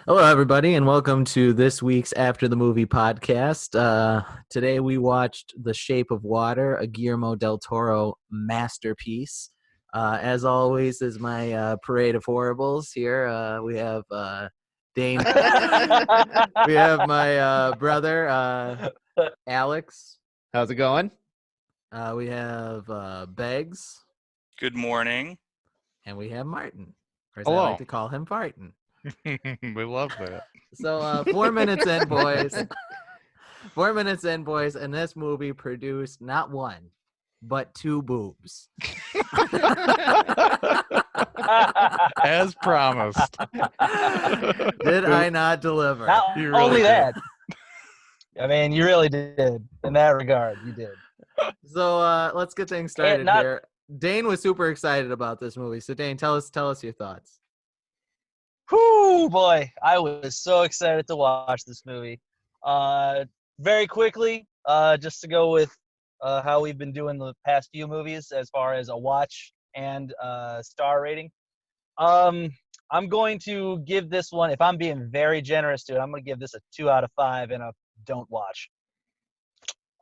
Hello, everybody, and welcome to this week's After the Movie podcast. Today we watched The Shape of Water, a Guillermo del Toro masterpiece. As always, is my parade of horribles here. We have Dane. We have my brother, Alex. How's it going? We have Beggs. Good morning. And we have Martin. Or as Hello. I like to call him, Fartin. We love that. So 4 minutes in, boys. 4 minutes in, boys, and this movie produced not one, but two boobs. As promised. Did I not deliver? Not You really only did. that. I mean, you really did. In that regard, you did. So let's get things started not- here. Dane was super excited about this movie. So Dane, tell us your thoughts. Whoo, boy. I was so excited to watch this movie. Very quickly, just to go with how we've been doing the past few movies as far as a watch and star rating. I'm going to give this one, if I'm being very generous to it, I'm going to give this a 2 out of 5 and a don't watch.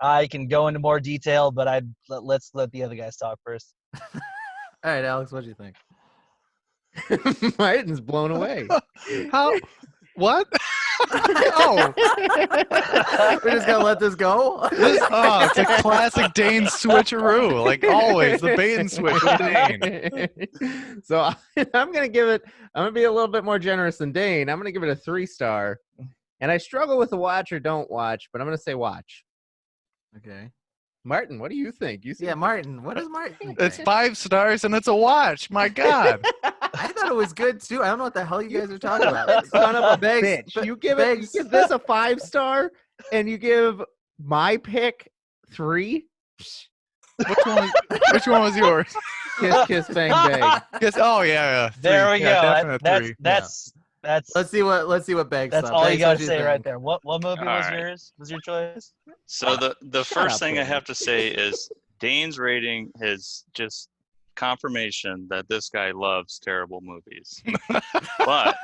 I can go into more detail, but let's let the other guys talk first. All right, Alex, what do you think? Martin's blown away. How? What? Oh, We're just gonna let this go. it's a classic Dane switcheroo, like always. The bait and switch with Dane. So I'm gonna give it. I'm gonna be a little bit more generous than Dane. I'm gonna give it a 3-star. And I struggle with the watch or don't watch, but I'm gonna say watch. Okay. Martin, what do you think? You Yeah, Martin. What does Martin It's think? 5 stars and it's a watch. My God. I thought it was good too. I don't know what the hell you guys are talking about. Son of a Beggs- bitch. You give Beggs- this a 5-star, and you give my pick 3. Which one was yours? Kiss, kiss, bang, bang. Yes. Oh yeah. There we Yeah, go. definite three. That's Let's see what Beggs that's thought. all you Beggs, got what'd to say think? right there. What movie All was right. yours? Was your choice? So the Shut first up, thing I Dane. have to say is Dane's rating is just confirmation that this guy loves terrible movies. But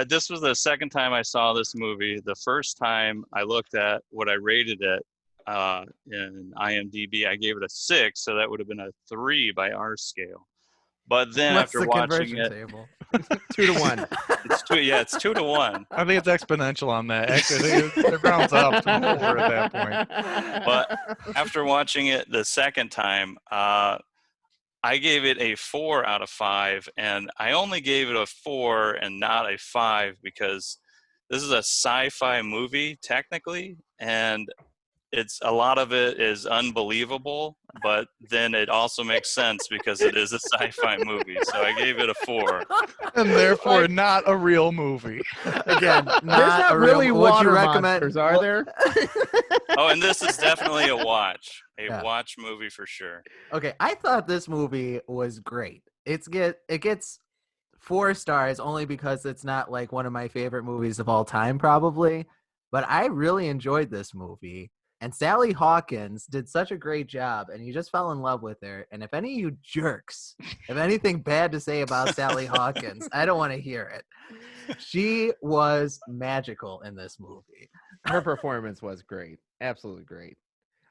this was the second time I saw this movie. The first time I looked at what I rated it in IMDb, I gave it a 6, so that would have been a 3 by our scale. But then What's after the watching conversion it, table? 2-1. it's 2 to 1. I think it's exponential on that. Actually, it rounds up to 4 at that point. But after watching it the second time, I gave it a 4 out of 5, and I only gave it a 4 and not a 5 because this is a sci-fi movie technically, and a lot of it is unbelievable, but then it also makes sense because it is a sci-fi movie. So I gave it a 4. And therefore, not a real movie. Again, There's not a really real, would you water recommend? monsters, are there? Oh, and this is definitely a watch. Yeah. Watch movie for sure. Okay, I thought this movie was great. It gets 4 stars only because it's not like one of my favorite movies of all time, probably. But I really enjoyed this movie. And Sally Hawkins did such a great job, and you just fell in love with her. And if any of you jerks have anything bad to say about Sally Hawkins, I don't want to hear it. She was magical in this movie. Her performance was great. Absolutely great.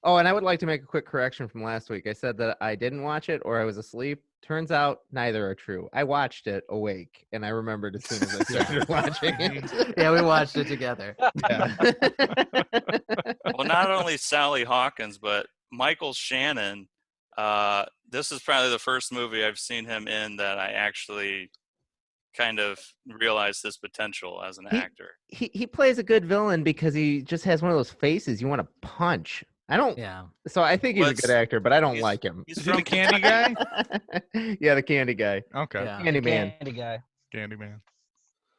Oh, and I would like to make a quick correction from last week. I said that I didn't watch it or I was asleep. Turns out neither are true. I watched it awake, and I remembered as soon as I started watching it. Yeah, we watched it together. Well, not only Sally Hawkins, but Michael Shannon. This is probably the first movie I've seen him in that I actually kind of realized his potential as an actor. He plays a good villain because he just has one of those faces you want to punch. I don't. Yeah. So I think he's a good actor, but I don't like him. He's Is he the from candy guy? Yeah, the candy guy. Okay. Yeah. Candy man. Candy guy. Candyman.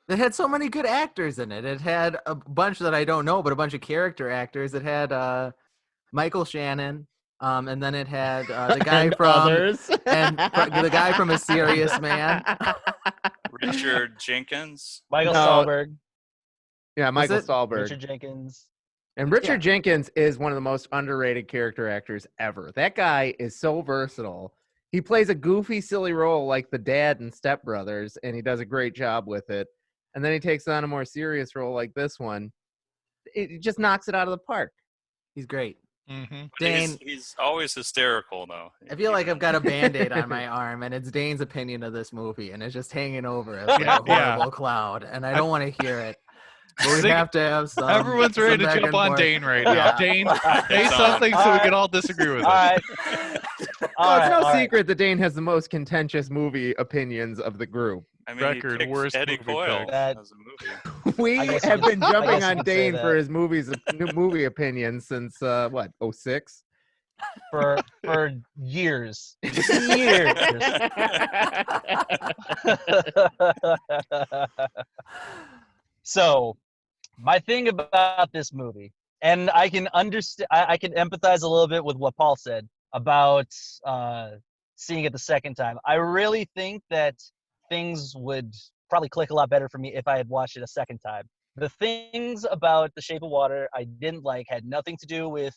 It had so many good actors in it. It had a bunch that I don't know, but a bunch of character actors. It had Michael Shannon, and then it had the guy And from others. the guy from A Serious Man. Richard Jenkins. Michael No. Stahlberg. Yeah, Michael it? Stahlberg. Richard Jenkins. And Richard Jenkins is one of the most underrated character actors ever. That guy is so versatile. He plays a goofy, silly role like the dad in Step Brothers, and he does a great job with it. and then he takes on a more serious role like this one, it just knocks it out of the park. He's great. Mm-hmm. Dane, he's always hysterical though. I feel like I've got a Band-Aid on my arm, and it's Dane's opinion of this movie, and it's just hanging over us like a Yeah. horrible cloud, and I don't want to hear it. But we Sing- have to have some. Everyone's ready to some back jump and on forth. Dane right now. Yeah. Dane, say It's on. something so we can all disagree with All it. right. Well, it's no all right. secret that Dane has the most contentious movie opinions of the group. I mean, Record, he picked worst Eddie movie Coyle pick. That- as a movie. We I guess you have could- been I jumping guess you on could say Dane for that. his movie opinions since what, 06? for years. Years. So, my thing about this movie, and I can understand, I can empathize a little bit with what Paul said about seeing it the second time. I really think that things would probably click a lot better for me if I had watched it a second time. The things about The Shape of Water I didn't like had nothing to do with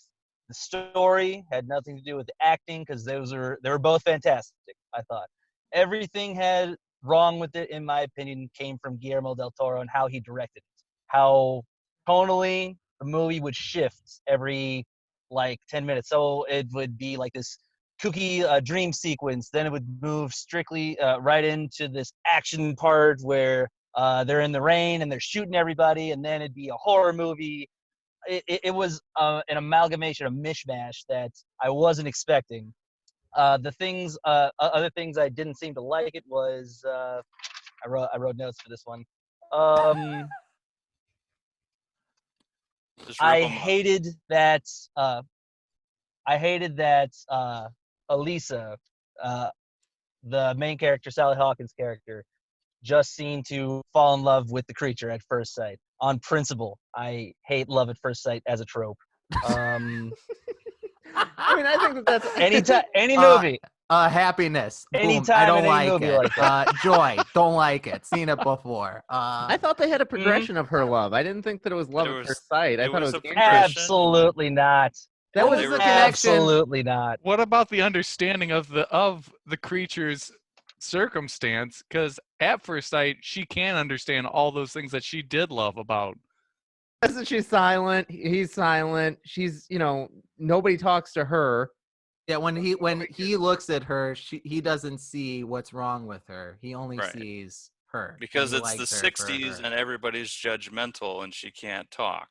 the story, had nothing to do with the acting, because they were both fantastic, I thought. Everything had wrong with it, in my opinion, came from Guillermo del Toro and how he directed it. How tonally the movie would shift every like 10 minutes. So it would be like this kooky dream sequence, then it would move strictly right into this action part where they're in the rain and they're shooting everybody, and then it'd be a horror movie. It was an amalgamation, a mishmash that I wasn't expecting. Other things I didn't seem to like it was I wrote notes for this one. Just rip I 'em up. hated that Elisa, the main character, Sally Hawkins' character, just seemed to fall in love with the creature at first sight. On principle, I hate love at first sight as a trope. I mean, I think that's Any movie. Happiness. Boom. I Anytime don't in any like movie it. like Joy. Don't like it. Seen it before. I thought they had a progression of her love. I didn't think that it was love There at was- first sight. I it thought was it a was progression. Absolutely not. That What was was They the were- connection? Absolutely not. What about the understanding of the creature's circumstance? Because at first sight, she can understand all those things that she did love about. Isn't she silent? He's silent. She's, nobody talks to her. Yeah, when he looks at her, he doesn't see what's wrong with her. He only Right. sees her. Because and he it's the likes her for 60s her. and everybody's judgmental and she can't talk.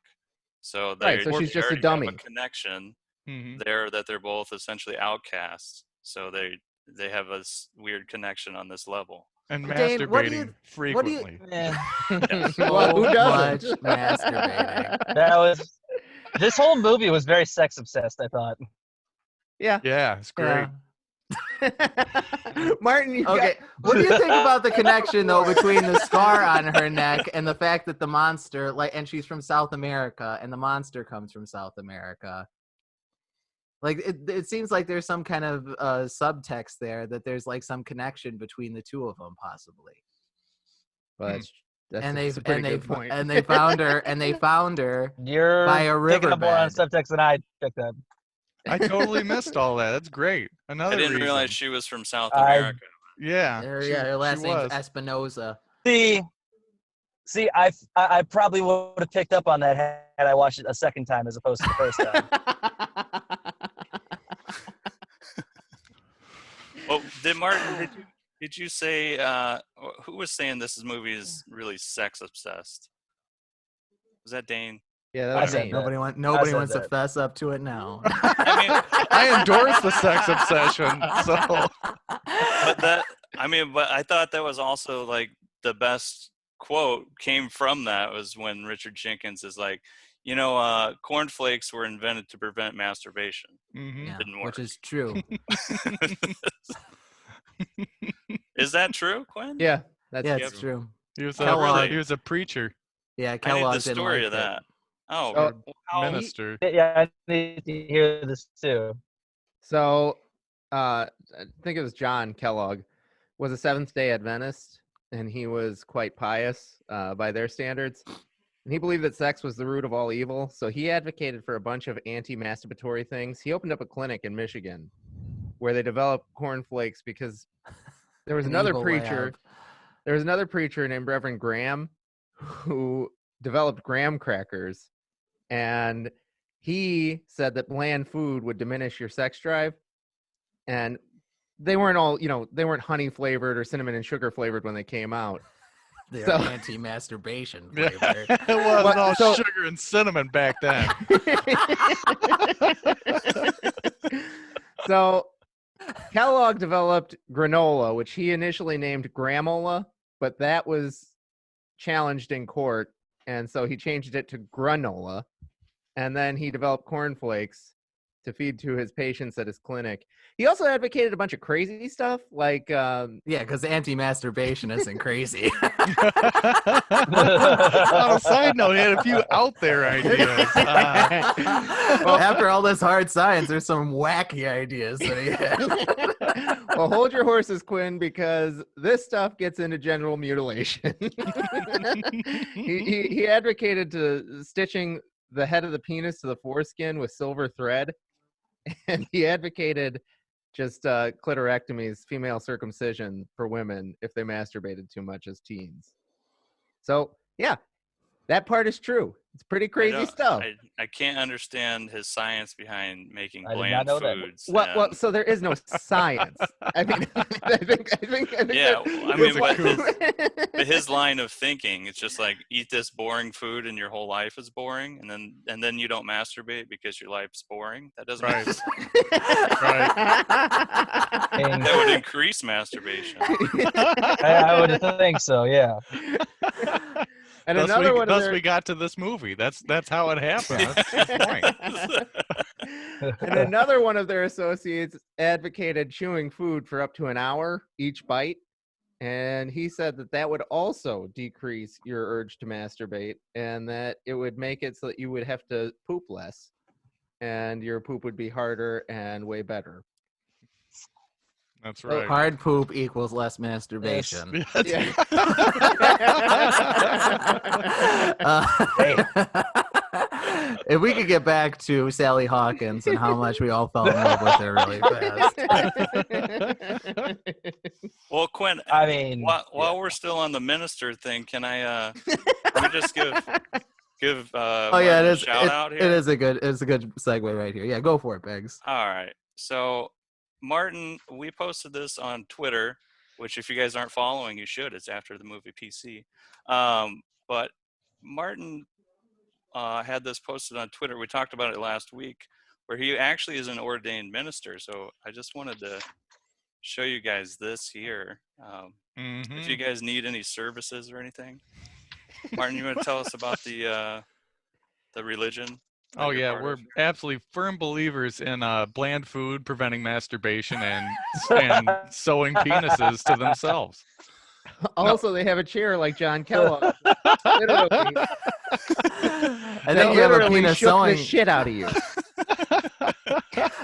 So Right, they so she's just a already dummy. have a connection Mm-hmm. there that they're both essentially outcasts. So they have a weird connection on this level. And Dane, what do you- masturbating frequently. Yes. Well, who So doesn't? much masturbating. This whole movie was very sex obsessed, I thought. Yeah. Yeah, it's great. Martin, you Okay, what do you think about the connection though between the scar on her neck and the fact that the monster, and she's from South America, and the monster comes from South America? Like it seems like there's some kind of subtext there, that there's like some connection between the two of them, possibly. Well, that's And a pretty good point. they found her You're by a picking up more on riverbed. subtext than I picked up. I totally missed all that. That's great. Another I didn't reason. realize she was from South I- America. Yeah. Her last she name's was. Espinosa. See, I probably would have picked up on that had I watched it a second time as opposed to the first time. Well, Martin, did you say who was saying movie is really sex obsessed? Was that Dane? Yeah, I that was said Dane. that. Nobody said wants to that. fess up to it now. I mean, I endorse the sex obsession. So but I thought that was also like the best quote came from that was when Richard Jenkins is like, corn flakes were invented to prevent masturbation. mhm. Yeah, Didn't which work. is true. Is that true, Quinn? Yeah, that's Yeah, true. it's true. he was Kellogg. he was a preacher, Yeah, I need Kellogg the didn't story like of that. it. Oh, Oh, how he- minister. Yeah, I need to hear this too. So, I think it was John Kellogg, was a Seventh-day Adventist, and he was quite pious by their standards. And he believed that sex was the root of all evil, so he advocated for a bunch of anti-masturbatory things. He opened up a clinic in Michigan where they developed corn flakes because there was An another evil preacher. lab. There was another preacher named Reverend Graham who developed graham crackers, and he said that bland food would diminish your sex drive. And they weren't all, they weren't honey flavored or cinnamon and sugar flavored when they came out. They're So- anti-masturbation Yeah. flavor. It wasn't What- all so- sugar and cinnamon back then. So Kellogg developed granola, which he initially named Gramola, but that was challenged in court, and so he changed it to granola. And then he developed Corn Flakes to feed to his patients at his clinic. He also advocated a bunch of crazy stuff, like Yeah, because anti-masturbation isn't crazy. On a side note, he had a few out there ideas. Well, after all this hard science, there's some wacky ideas that he had. well, hold your horses, Quinn, because this stuff gets into genital mutilation. he advocated to stitching the head of the penis to the foreskin with silver thread, and he advocated just clitorectomies, female circumcision for women if they masturbated too much as teens. So yeah, that part is true. It's pretty crazy stuff. I can't understand his science behind making I did bland not know that. foods. Well, and- so there is no science. I mean, I think Yeah, that- I mean, but his line of thinking, it's just like eat this boring food and your whole life is boring, and then you don't masturbate because your life's boring. That doesn't Right. make sense. And That would increase masturbation. I would think so. Yeah. And Thus, another one of thus their, we got to this movie. That's how it happened. That's the point. and another one of their associates advocated chewing food for up to an hour each bite, and he said that would also decrease your urge to masturbate, and that it would make it so that you would have to poop less, and your poop would be harder and way better. That's Oh, right. Hard poop equals less masturbation. Yeah. If we could get back to Sally Hawkins and how much we all fell in love with her really fast. Well, Quinn, I mean, while we're still on the minister thing, can I let me just give Oh yeah, Martin it a is. shout out here? It's a good segue right here. Yeah, go for it, Beggs. All right. So, Martin, we posted this on Twitter, which if you guys aren't following, you should. It's after the movie PC. But Martin had this posted on Twitter. We talked about it last week, where he actually is an ordained minister. So I just wanted to show you guys this here. If you guys need any services or anything, Martin, you want to tell us about the religion? that Oh you're yeah, part we're of? absolutely firm believers in bland food preventing masturbation and sewing penises to themselves. Also, they have a chair like John Kellogg. Literally, I that think you have a literally penis shook sewing. the shit out of you.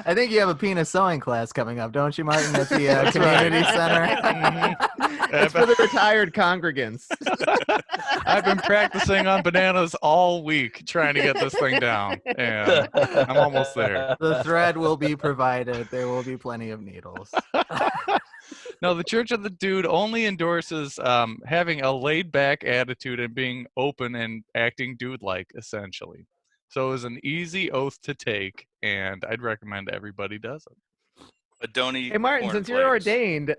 I think you have a penis sewing class coming up, don't you, Martin? At the That's right. community center. It's for the retired congregants. I've been practicing on bananas all week trying to get this thing down, and I'm almost there. The thread will be provided. There will be plenty of needles. No, the Church of the Dude only endorses having a laid-back attitude and being open and acting dude-like, essentially. So it was an easy oath to take, and I'd recommend everybody does it. But don't eat Hey, Martin, corn since you're flakes. ordained,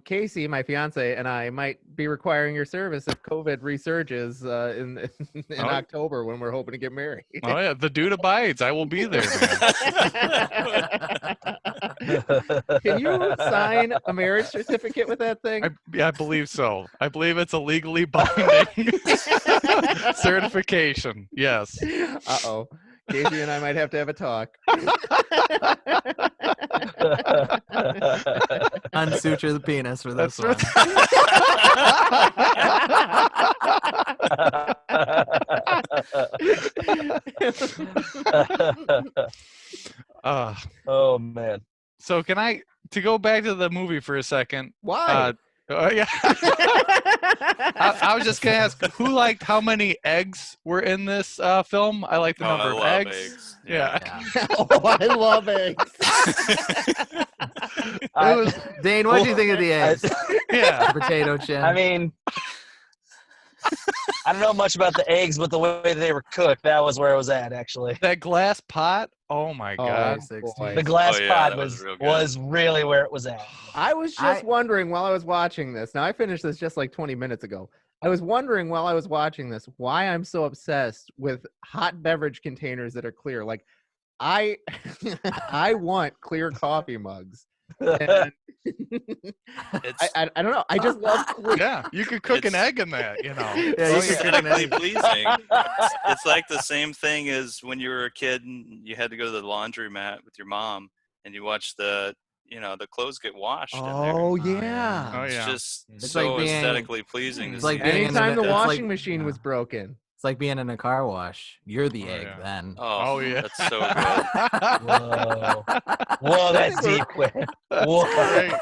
Casey, my fiance, and I might be requiring your service if COVID resurges in Oh. October when we're hoping to get married. Oh yeah, the dude abides. I will be there, man. Can you sign a marriage certificate with that thing? I believe so. I believe it's a legally binding certification. Yes. Uh-oh. Casey and I might have to have a talk. Unsuture the penis for this That's one. Oh man. So to go back to the movie for a second? Why? Yeah. I was just gonna ask, who liked how many eggs were in this film? I like the Oh, number I of love eggs. Yeah. Yeah. Oh, I love eggs. Dane, what do you think of the eggs? Yeah. Potato chin. I mean, I don't know much about the eggs, but the way they were cooked, that was where it was at, actually. That glass pot. Oh my god. boy. The glass Oh, yeah, pot that was real good. was really where it was at. I was just wondering while I was watching this. Now I finished this just like 20 minutes ago. I was wondering while I was watching this why I'm so obsessed with hot beverage containers that are clear. Like I I want clear coffee mugs. And It's I don't know. I just love clear. Yeah, you could cook an It's- egg in that, you know. Yeah, you could cook an aesthetically egg. pleasing. It's like the same thing as when you were a kid and you had to go to the laundromat with your mom and you watch the clothes get washed in there. Oh yeah. yeah. Oh, It's yeah. just It's so like being- aesthetically pleasing. it's to like see. being in Anytime the it's like- washing machine yeah. was broken. It's like being in a car wash. You're the Oh, egg yeah. then. Oh, yeah. that's so good. Whoa. Whoa, that's deep, Quinn. Whoa. great.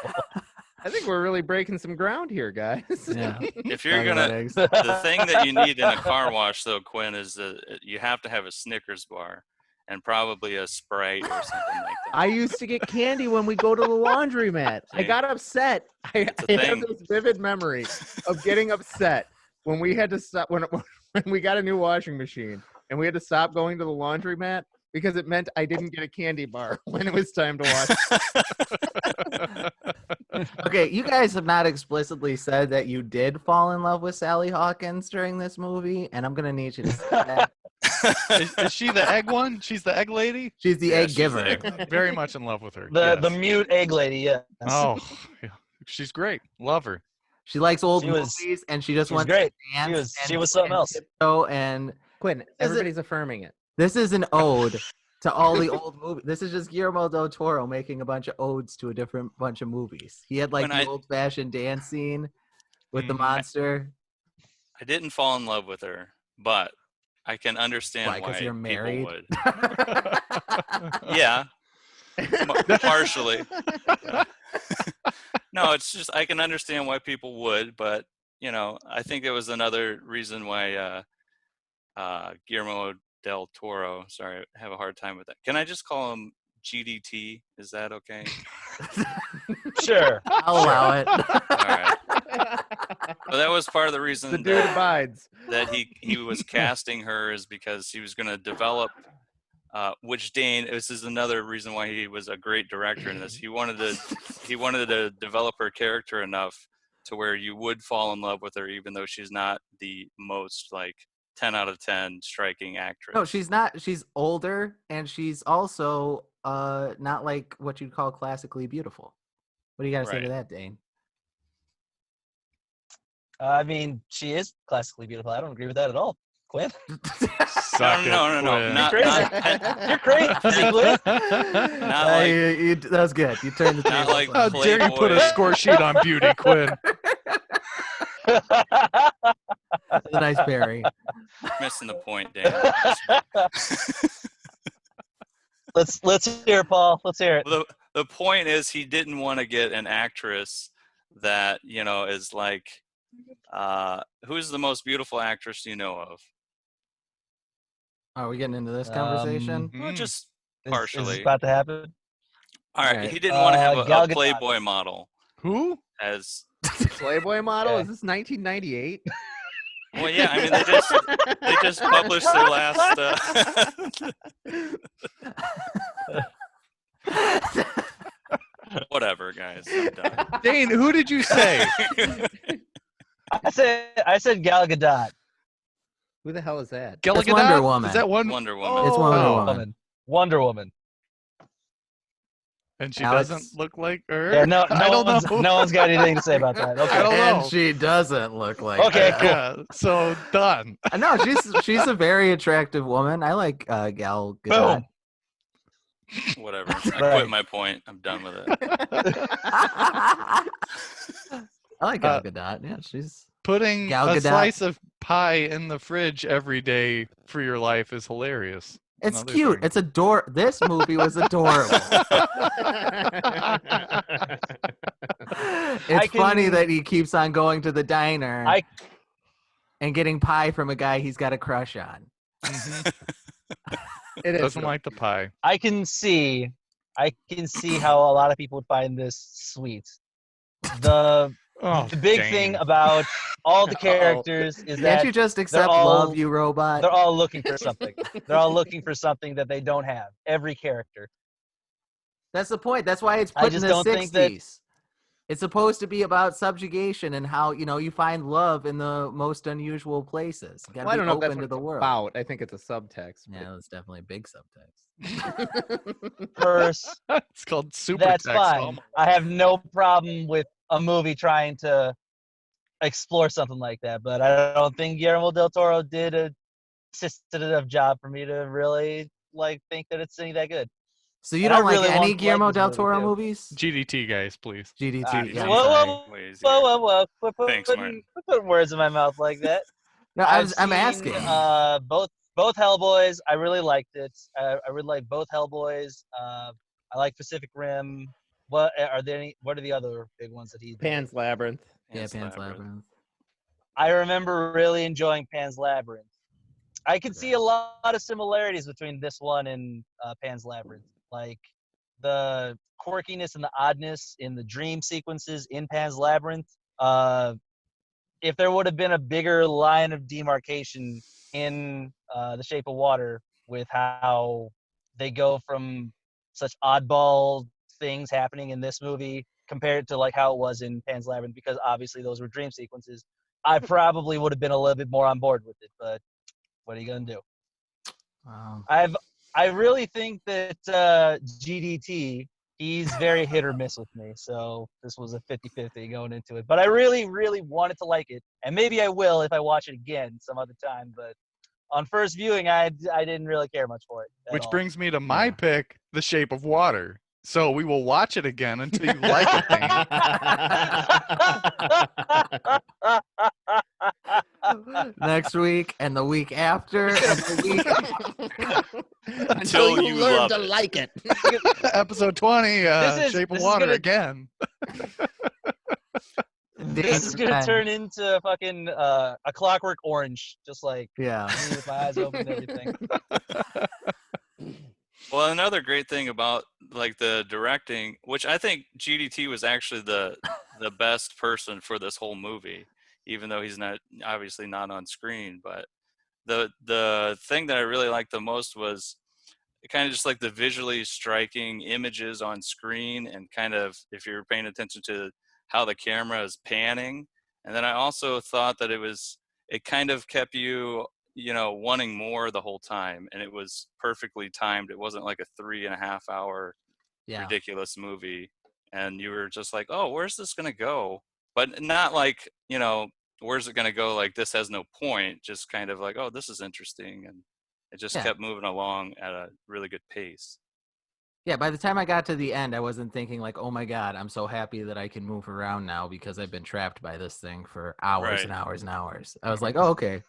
I think we're really breaking some ground here, guys. Yeah. If you're Talking about gonna, eggs. the thing that you need in a car wash though, Quinn, is that you have to have a Snickers bar and probably a Sprite or something like that. I used to get candy when we go to the laundromat. I See? got upset. I It's a have thing. this vivid memory of getting upset when we had to stop when we got a new washing machine and we had to stop going to the laundromat because it meant I didn't get a candy bar when it was time to wash. Okay, you guys have not explicitly said that you did fall in love with Sally Hawkins during this movie, and I'm gonna need you to say that. Is she the egg one? She's the egg lady? She's the Yeah, egg she's giver. the egg. Very much in love with her. The yes. mute egg lady, yeah. Oh, yeah. She's great. Love her. She likes old She was- movies, and she just She's wants great. to dance. She was something else. So, and Quinn, everybody's affirming it. this is an ode to all the old movies. This is just Guillermo del Toro making a bunch of odes to a different bunch of movies. He had like When the I- old-fashioned dance scene with the Mhm. monster. I didn't fall in love with her, but I can understand Why? 'Cause why you're people married? would. Yeah, partially. No, it's just I can understand why people would, but I think it was another reason why Guillermo del Toro. Sorry, I have a hard time with that. Can I just call him GDT? Is that okay? Sure. I'll allow it. All right. Well, that was part of the reason The dude abides. that he was casting her is because he was going to develop. Which Dane, this is another reason why he was a great director in this. He wanted to develop her character enough to where you would fall in love with her, even though she's not the most like 10 out of 10 striking actress. No, she's not. She's older, and she's also not like what you'd call classically beautiful. What do you got to say to Right. that, Dane? I mean, she is classically beautiful. I don't agree with that at all. Quinn? Suck No, it, Quinn. not, Crazy. not, You're crazy, Quinn. not like that was good. You turned the Not table. like How dare you put a Playboy. score sheet on beauty, Quinn? That's a nice berry. missing the point, Dan. Let's hear it, Paul. Let's hear it. The point is he didn't want to get an actress that is like who's the most beautiful actress you know of? Are we getting into this conversation? Well, Mm. just Is this partially. about to happen? All right, Alright. he didn't want to have Gal a Gadot. Playboy model Who? as Playboy model? Yeah. Is this 1998? well. Yeah, I mean they just published their last. Whatever, guys. I'm done. Dane, who did you say? I said Gal Gadot. Who the hell is that? That's Gilligan? Wonder Woman. Is that one? Wonder Woman. It's Wonder Oh. Woman. Wonder Woman. And she Alex? doesn't look like her? Yeah, no I don't one's, know. no one's got anything to say about that. I Okay. don't And know. she doesn't look like Okay, that. cool. Yeah, so done. No, she's a very attractive woman. I like Gal Gadot. Boom. Whatever. I Right. quit my point. I'm done with it. I like Gal Gadot. Yeah, she's Putting Gal a Gadot. slice of pie in the fridge every day for your life is hilarious. it's Another cute. thing. It's This movie was adorable. It's funny can- that he keeps on going to the diner I- and getting pie from a guy he's got a crush on. It is. Doesn't like the pie. I can see how a lot of people would find this sweet. The Oh, The big Dane. thing about all the characters is Can't that you just they're accept all love, you robot? they're all looking for something. They're all looking for something that they don't have. Every character. That's the point. That's why it's I put in just the don't think that 60s. It's supposed to be about subjugation and how, you find love in the most unusual places. You gotta Well, I be don't know if that's open what to the it's world. about. I think it's a subtext. Yeah, that's definitely a big subtext. purse, It's called super that's text. fine. I have no problem with a movie trying to explore something like that, but I don't think Guillermo del Toro did a consistent enough job for me to really think that it's any that good. So you And I don't like really any want to like Guillermo this del movie, Toro too. movies? GDT guys, please. GDT. Yeah, I'm Whoa, sorry. whoa, Way easier. whoa! Quit Thanks, Martin. putting words in my mouth like that. No, I'm I'm asking. both Hellboys. I really liked it. I really like both Hellboys. I like Pacific Rim. What are there? What are the other big ones that he did? Pan's Labyrinth. Yeah, Pan's Labyrinth. I remember really enjoying Pan's Labyrinth. I can see a lot of similarities between this one and Pan's Labyrinth, like the quirkiness and the oddness in the dream sequences in Pan's Labyrinth. If there would have been a bigger line of demarcation in The Shape of Water with how they go from such oddball things happening in this movie compared to how it was in Pan's Labyrinth, because obviously those were dream sequences, I probably would have been a little bit more on board with it, but what are you gonna do? Wow. I really think that GDT, he's very hit or miss with me. So this was a 50-50 going into it. But I really, really wanted to like it. And maybe I will if I watch it again some other time. But on first viewing, I didn't really care much for it. Which brings me to my pick, The Shape of Water. So we will watch it again until you like it, Dane. Next week and the week after and the week Until you learn love to it. like it. Episode 20, Shape of this is Water gonna- again. This is gonna turn into fucking a Clockwork Orange, just like Yeah. me with my eyes open and everything. Well, another great thing about the directing, which I think GDT was actually the best person for this whole movie, even though he's not obviously not on screen. But the thing that I really liked the most was kind of just the visually striking images on screen, and kind of if you're paying attention to how the camera is panning. And then I also thought that it kind of kept you wanting more the whole time, and it was perfectly timed. It wasn't like a 3.5 hour ridiculous movie, and you were just like, oh, where's this gonna go? But not where's it gonna go, this has no point, just kind of oh, this is interesting, and it just kept moving along at a really good pace. Yeah, by the time I got to the end, I wasn't thinking oh my God, I'm so happy that I can move around now because I've been trapped by this thing for hours and hours and hours. I was like, oh, okay.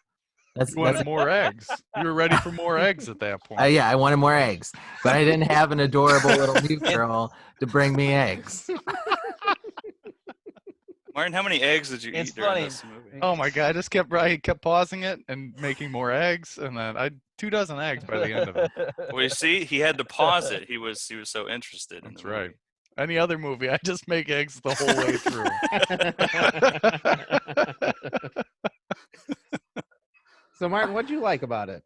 You wanted more eggs. You were ready for more eggs at that point. Yeah, I wanted more eggs, but I didn't have an adorable little mute girl to bring me eggs. Martin, how many eggs did you eat during this movie? Oh my God, I kept pausing it and making more eggs, and then 24 eggs by the end of it. Well, you see, he had to pause it. He was so interested in That's the movie. right. Any other movie, I just make eggs the whole way through. So, Martin, what'd you like about it?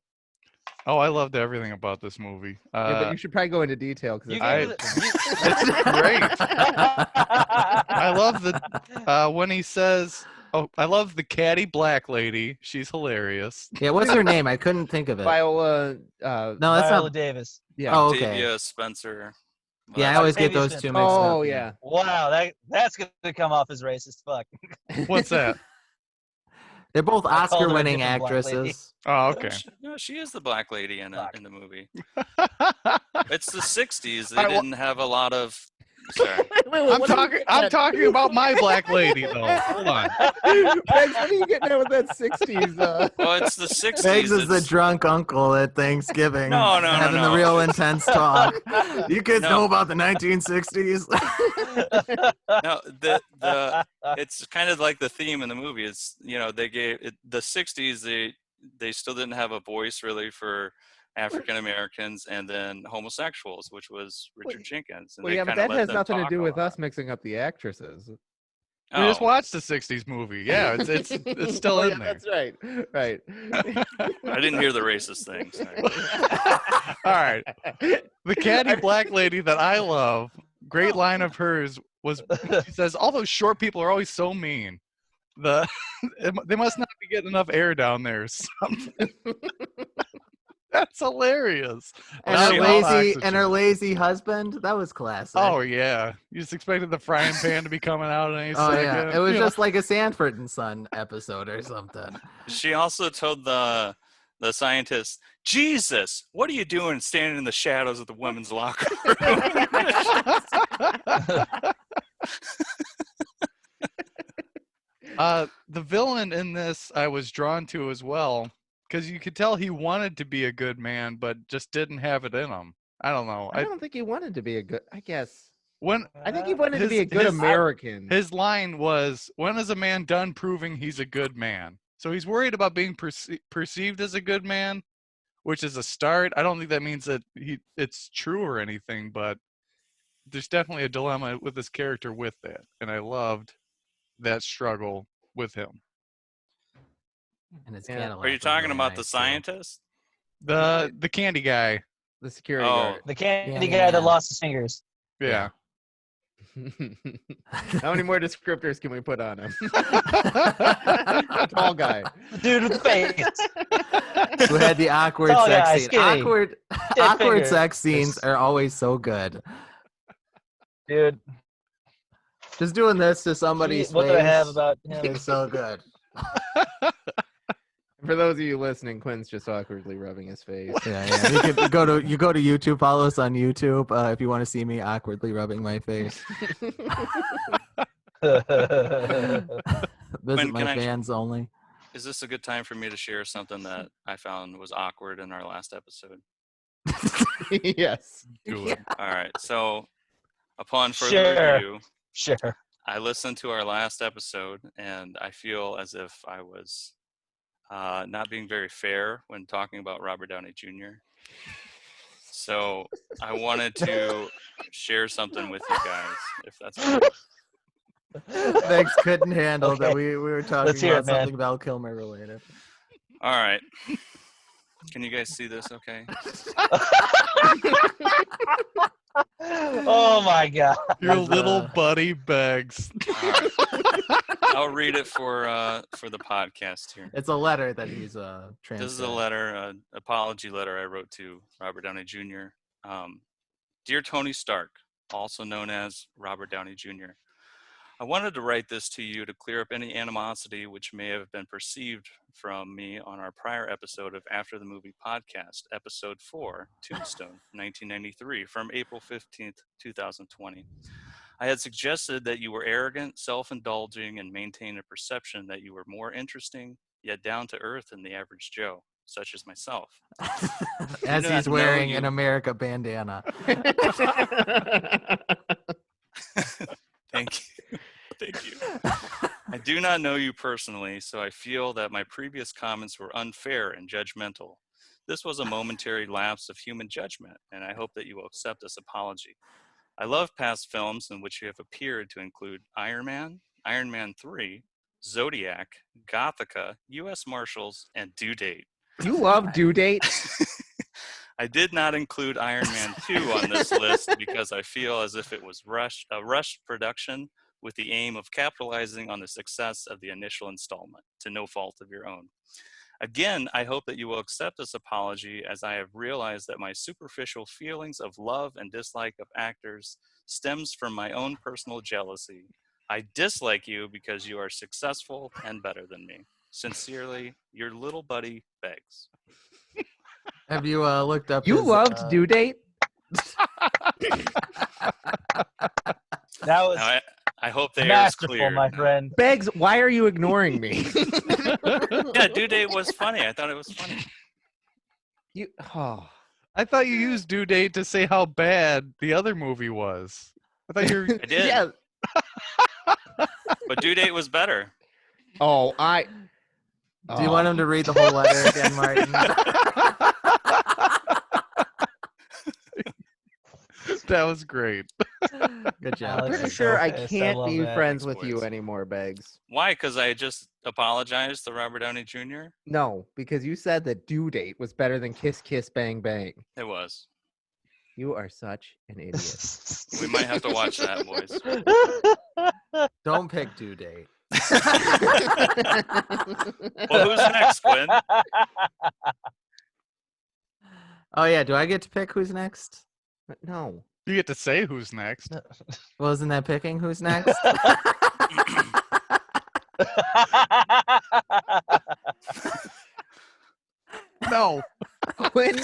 Oh, I loved everything about this movie. Yeah, but you should probably go into detail because it's great. I love when he says, "Oh, I love the catty black lady. She's hilarious." Yeah, what's her name? I couldn't think of it. Viola. No, that's Viola not Davis. Yeah. Oh, okay. Octavia Spencer. Yeah, I always get Octavia those Spencer. two mixed up. Oh yeah. Wow, that's gonna come off as racist. Fuck. What's that? They're both I called her a Oscar-winning different black lady. actresses. Oh, okay. No, she is the black lady in the movie. I'm It's the 60s. They didn't have a lot of... Sorry. talking about my black lady though. Hold on. Pegs, what are you getting at with that 60s? Well, it's the 60s. Pegs is the It's- drunk uncle at Thanksgiving. No, having the real intense talk. You kids No. know about the 1960s? No, it's kind of like the theme in the movie. It's they gave it, the 60s. They still didn't have a voice really for African Americans and then homosexuals, which was Richard Jenkins. And Well, they yeah, but kinda that let has them nothing to talk do a with lot. us mixing up the actresses. We just Oh, watched the '60s movie. Yeah, it's still Oh, in yeah, there. that's right. Right. I didn't hear the racist thing. Sorry. All right. The catty black lady that I love, great line of hers was she says, "All those short people are always so mean. They must not be getting enough air down there." Or something. That's hilarious. And Well, her she lazy also- lazy husband. That was classic. Oh yeah, you just expected the frying pan to be coming out any Oh second. yeah, it was you know? just like a Sanford and Son episode or something. She also told the scientist, "Jesus, what are you doing standing in the shadows of the women's locker room?" The villain in this I was drawn to as well because you could tell he wanted to be a good man, but just didn't have it in him. I don't know. I don't think he wanted to be a good. I guess. When I think he wanted to be a good his- American. his line was, "When is a man done proving he's a good man?" So he's worried about being perceived as a good man, which is a start. I don't think that means that it's true or anything, but there's definitely a dilemma with this character with that, and I loved that struggle with him. And his Yeah. Cadillac. Are you was talking really about the nice, too. scientist? The candy guy. The security Oh. guard. The candy Yeah, guy that yeah. lost his fingers. Yeah. How many more descriptors can we put on him? Tall guy. The dude with the face. Who had the awkward Tall sex guy, scene? skinny, Awkward Dead awkward finger. sex scenes are always so good. Dude, Just doing this to somebody's what do I have face about him? is so good. For those of you listening, Quinn's just awkwardly rubbing his face. Yeah. You can go to YouTube. Follow us on YouTube if you want to see me awkwardly rubbing my face. Visit When my can I- fans only. Is this a good time for me to share something that I found was awkward in our last episode? Yes. Do it. All right. So, upon further Sure. review, Sure. I listened to our last episode, and I feel as if I was not being very fair when talking about Robert Downey Jr. So I wanted to share something with you guys, if that's okay. Thanks, couldn't handle that Okay. we were talking Let's hear about it, man. something Val Kilmer related. All right. Can you guys see this okay? Oh my god. Your Here's, little buddy begs. All right. I'll read it for the podcast here. It's a letter that he's This is a transferred. letter, an apology letter I wrote to Robert Downey Jr. Dear Tony Stark, also known as Robert Downey Jr., I wanted to write this to you to clear up any animosity which may have been perceived from me on our prior episode of After the Movie podcast, episode 4, Tombstone, 1993, from April 15th, 2020. I had suggested that you were arrogant, self-indulging, and maintained a perception that you were more interesting, yet down to earth than the average Joe, such as myself. As do not he's know wearing you. an America bandana. Thank you. Thank you. I do not know you personally, so I feel that my previous comments were unfair and judgmental. This was a momentary lapse of human judgment, and I hope that you will accept this apology. I love past films in which you have appeared to include Iron Man 3, Zodiac, Gothica, U.S. Marshals, and Due Date. You love due date? I did not include Iron Man 2 on this list because I feel as if it was a rushed production with the aim of capitalizing on the success of the initial installment, to no fault of your own. Again, I hope that you will accept this apology, as I have realized that my superficial feelings of love and dislike of actors stems from my own personal jealousy. I dislike you because you are successful and better than me. Sincerely, your little buddy Beggs. Have you looked up You his, loved due date? That was Now, I hope the air is masterful, clear. my friend. Beggs, why are you ignoring me? Yeah, Due Date was funny. I thought it was funny. You oh. I thought you used due date to say how bad the other movie was. I thought you were I did, Yeah. but Due Date was better. Oh, Do you want him to read the whole letter again, Martin? That was great. Good job. Alex Pretty is Beggs. sure I pissed. can't love be that. friends Thanks, with you boys. anymore, Beggs. Why? Because I just apologized to Robert Downey Jr. No, because you said that Due Date was better than Kiss Kiss Bang Bang. It was. You are such an idiot. We might have to watch that, boys. Don't pick due date. Well, who's next, Quinn? Oh yeah, do I get to pick who's next? No. You get to say who's next. Well, isn't that picking who's next? No. Quinn.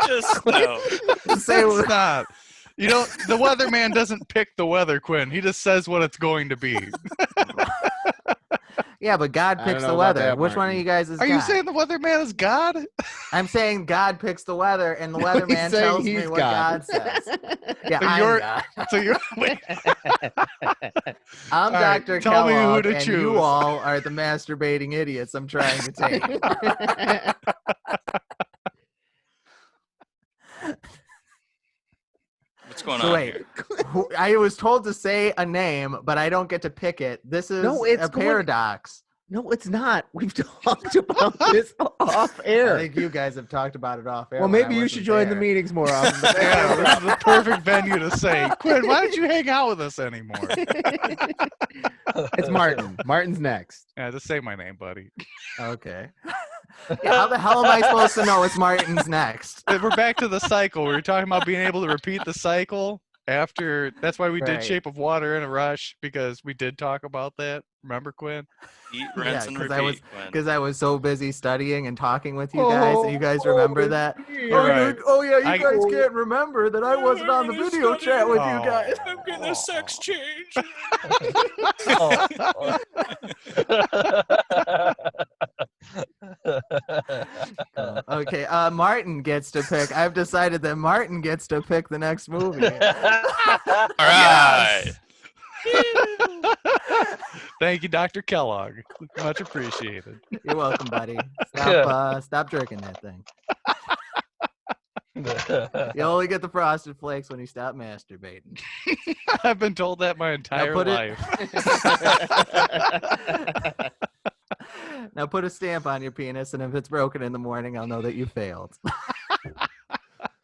Just no. Say It's not. You don't. The weatherman doesn't pick the weather, Quinn. He just says what it's going to be. yeah, but God I don't picks know the about weather. that, Which one of Martin. you guys is Are God? you saying the weatherman is God? I'm saying God picks the weather, and the He's weatherman saying tells me he's what God says. Yeah, So I'm you're- God. So you wait. I'm All right, Dr. tell me who Kellogg, to and choose. you all are the masturbating idiots I'm trying to take. What's going So on wait, here? I was told to say a name, but I don't get to pick it. This is No, it's a paradox. No, it's not. We've talked about this off I air. think you guys have talked about it off air. Well, when I maybe you wasn't should join the there. meetings more often. But Yeah, that's this is the perfect venue to say, Quinn, why don't you hang out with us anymore? It's Martin. Martin's next. Yeah, just say my name, buddy. Okay. Yeah, how the hell am I supposed to know it's Martin's next? We're back to the cycle. We were talking about being able to repeat the cycle after. That's why we did Right. Shape of Water in a rush, because we did talk about that. Remember, Quinn? Eat, rinse, and repeat, Quinn. Because I was so busy studying and talking with you guys. And you guys remember that? You're right. Yeah, you I- guys can't remember that I wasn't on the video chat with you guys. I'm getting a sex change. Okay, Martin gets to pick. I've decided that Martin gets to pick the next movie. All right. Thank you, Dr. Kellogg. Much appreciated. You're welcome, buddy. Stop drinking that thing. You only get the Frosted Flakes when you stop masturbating. I've been told that my entire put it- life. Now put a stamp on your penis, and if it's broken in the morning, I'll know that you failed.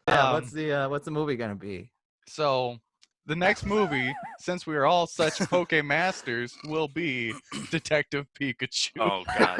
Yeah, what's the movie gonna be? So the next movie, since we are all such Poke Masters, will be Detective Pikachu. Oh God.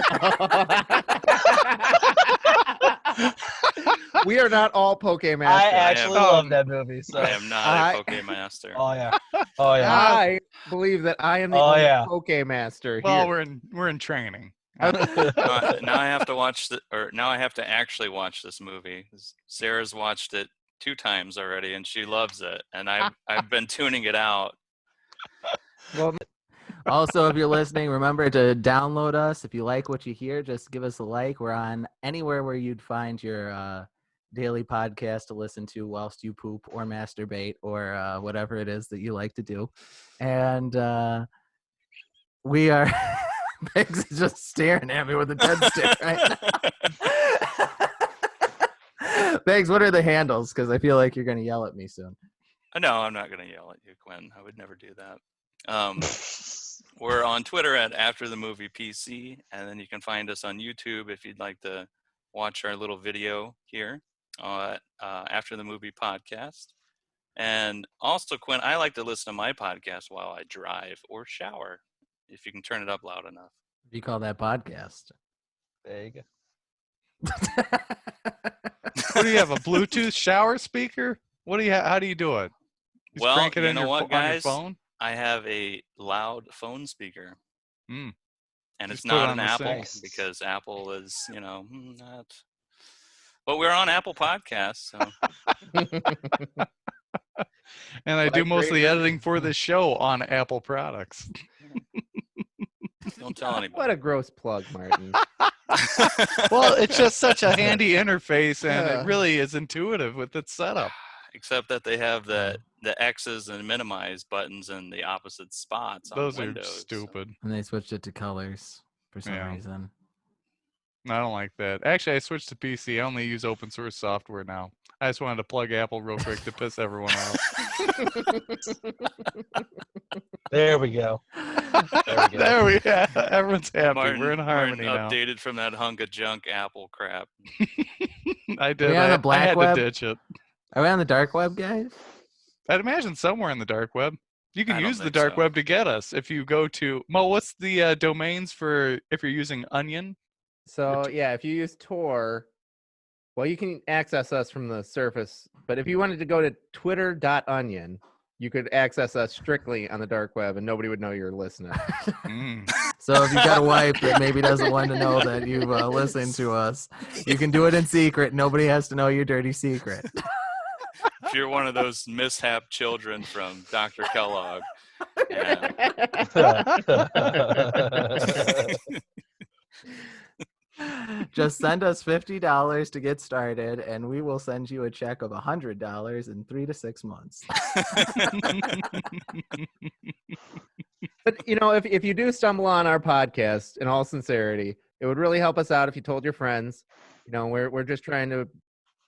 We are not all Poke I Masters. actually love that movie. So. I am not a Poke Master. Oh yeah. Oh yeah. I believe that I am the Oh, only yeah. Poke Master Well, here. we're in training. Now I have to watch now I have to actually watch this movie. Sarah's watched it 2 times already, and she loves it. And I've been tuning it out. Well, Also, if you're listening, remember to download us. If you like what you hear, just give us a like. We're on anywhere where you'd find your daily podcast to listen to whilst you poop or masturbate or whatever it is that you like to do. And we are... Biggs is just staring at me with a dead stare right now. Biggs, what are the handles? Because I feel like you're going to yell at me soon. No, I'm not going to yell at you, Quinn. I would never do that. We're on Twitter at After the Movie PC, and then you can find us on YouTube if you'd like to watch our little video here After the Movie Podcast. And also, Quinn, I like to listen to my podcast while I drive or shower, if you can turn it up loud enough. What do you call that podcast? There you go. What do you have? A Bluetooth shower speaker? What do you? How do you do it? Just Well, crank it you in know your, what, on your guys? phone. I have a loud phone speaker. Mm. And Just it's put it not on an the Apple sink. because Apple is, not. But we're on Apple Podcasts, so And I Like do most of the great- editing for this show on Apple products. don't tell anybody. what a gross plug, Martin. Well, it's just such a handy interface, and Yeah. it really is intuitive with its setup. Except that they have the X's and minimize buttons in the opposite spots on Those Windows. are stupid. And they switched it to colors for some Yeah. reason. I don't like that. Actually, I switched to PC. I only use open source software now. I just wanted to plug Apple real quick to piss everyone off. There we go. There we go. There we go. Everyone's happy. Martin, We're in harmony Martin now. updated from that hunk of junk Apple crap. I did. we on the I black had web? to ditch it. Are we on the dark web, guys? I'd imagine somewhere in the dark web. You can I don't use the think dark so. web to get us. If you go to Mo, what's the domains for if you're using Onion? So yeah, if you use Tor, well, you can access us from the surface. But if you wanted to go to twitter.onion, you could access us strictly on the dark web, and nobody would know you're listening. Mm. So if you got a wife that maybe doesn't want to know that you've listened to us, you can do it in secret. Nobody has to know your dirty secret. If you're one of those mishap children from Dr. Kellogg, and Just send us $50 to get started, and we will send you a check of $100 in 3 to 6 months. But you know, if you do stumble on our podcast, in all sincerity, it would really help us out if you told your friends. You know, we're just trying to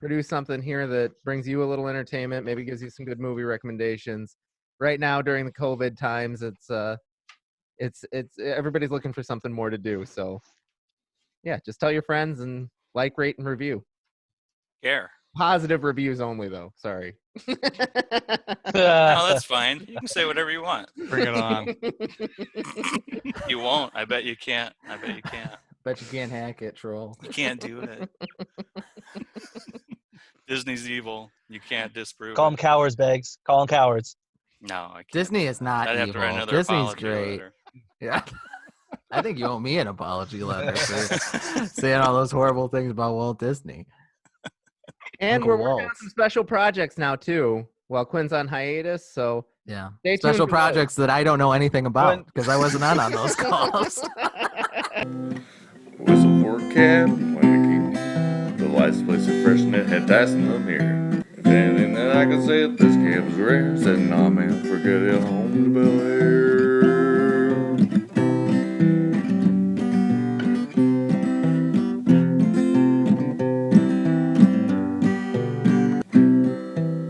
produce something here that brings you a little entertainment, maybe gives you some good movie recommendations. Right now, during the COVID times, it's everybody's looking for something more to do. So, yeah, just tell your friends and like, rate, and review. care. Positive reviews only, though. Sorry. No, that's fine. You can say whatever you want. Bring it on. You won't. I bet you can't. I bet you can't. Bet you can't hack it, troll. You can't do it. Disney's evil. You can't disprove Call them it. cowards, Beggs. Call them cowards. No, I can't. Disney is not I'd have to write evil. another Disney's apology great. letter. Yeah. I think you owe me an apology letter for saying all those horrible things about Walt Disney. And Uncle we're working on Walt. some special projects now, too, while Quinn's on hiatus. So, Yeah. stay tuned Special for those. projects that I don't know anything about When- because I wasn't on those calls. Whistle for a cab when it keep the lights place of freshness had dice in the mirror. If anything that I can say, this cab was rare. Said, nah, man, forget it, home to Bel Air.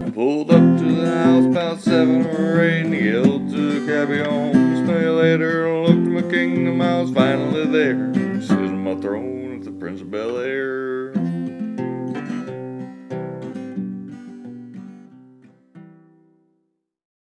I pulled up to the house about 7 or 8 and yelled to the cabbie home. Smell you later, looked at my kingdom, I was finally there. Sitting on my throne at the Prince of Bel Air.